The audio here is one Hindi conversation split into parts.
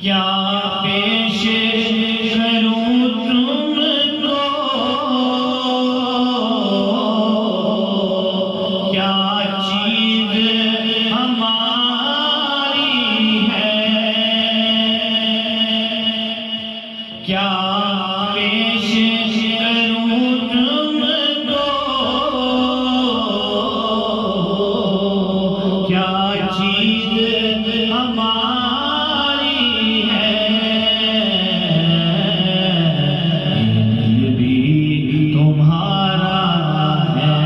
क्या पेश करूं तुमको, क्या चीज हमारी है, क्या पेश करूं तुमको, क्या चीज हमारी है। दिल भी तुम्हारा है,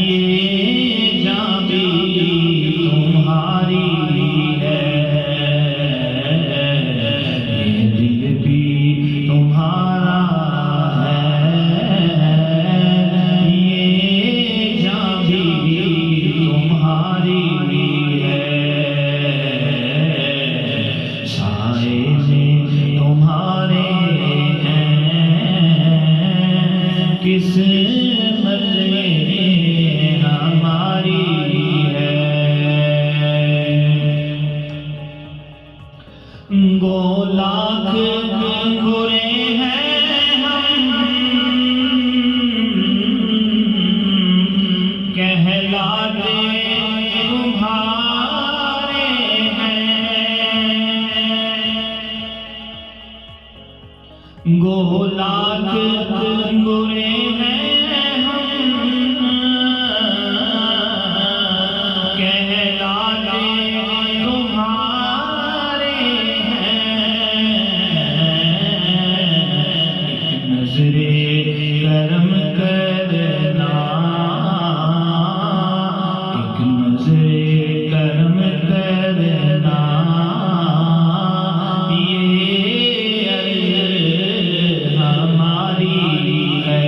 ये जान भी तुम्हारी है। ये दिल भी तुम्हारा है, ये जान भी तुम्हारी है। सारे में तुम्हारे हैं, किस्मत में हमारी है। गो लाख बुरे हैं हम, कहलाते तुम्हारे हैं। गो लाख बुरे हैं हम, कहलाते तुम्हारे हैं। एक नजरे करम करना, एक नजरे करम करना, ये अर्ज़ हमारी है।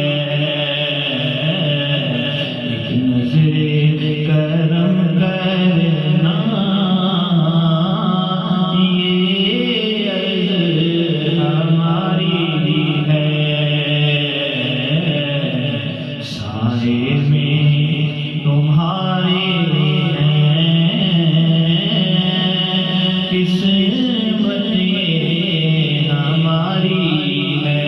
एक नजरे करम करना, ये अर्ज़ हमारी है। सारे में तुम्हारे हैं, किस्मत ये हमारी है।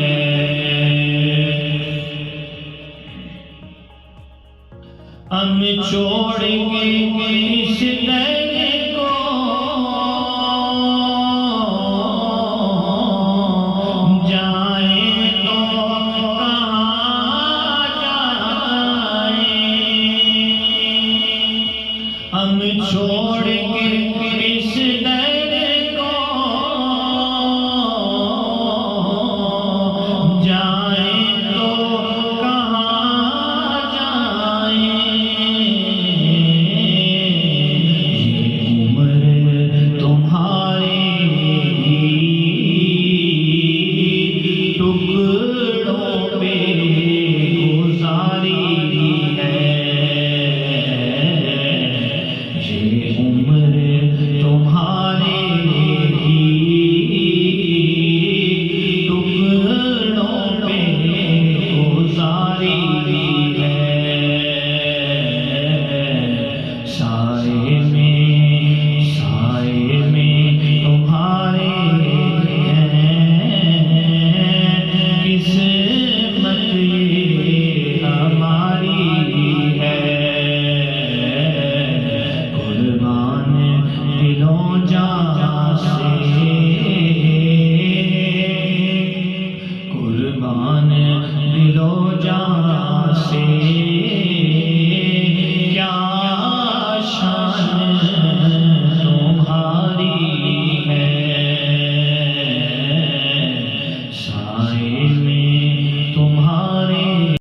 हम छोड़ के इस दर को जाए तो कहाँ जाए। हम छोड़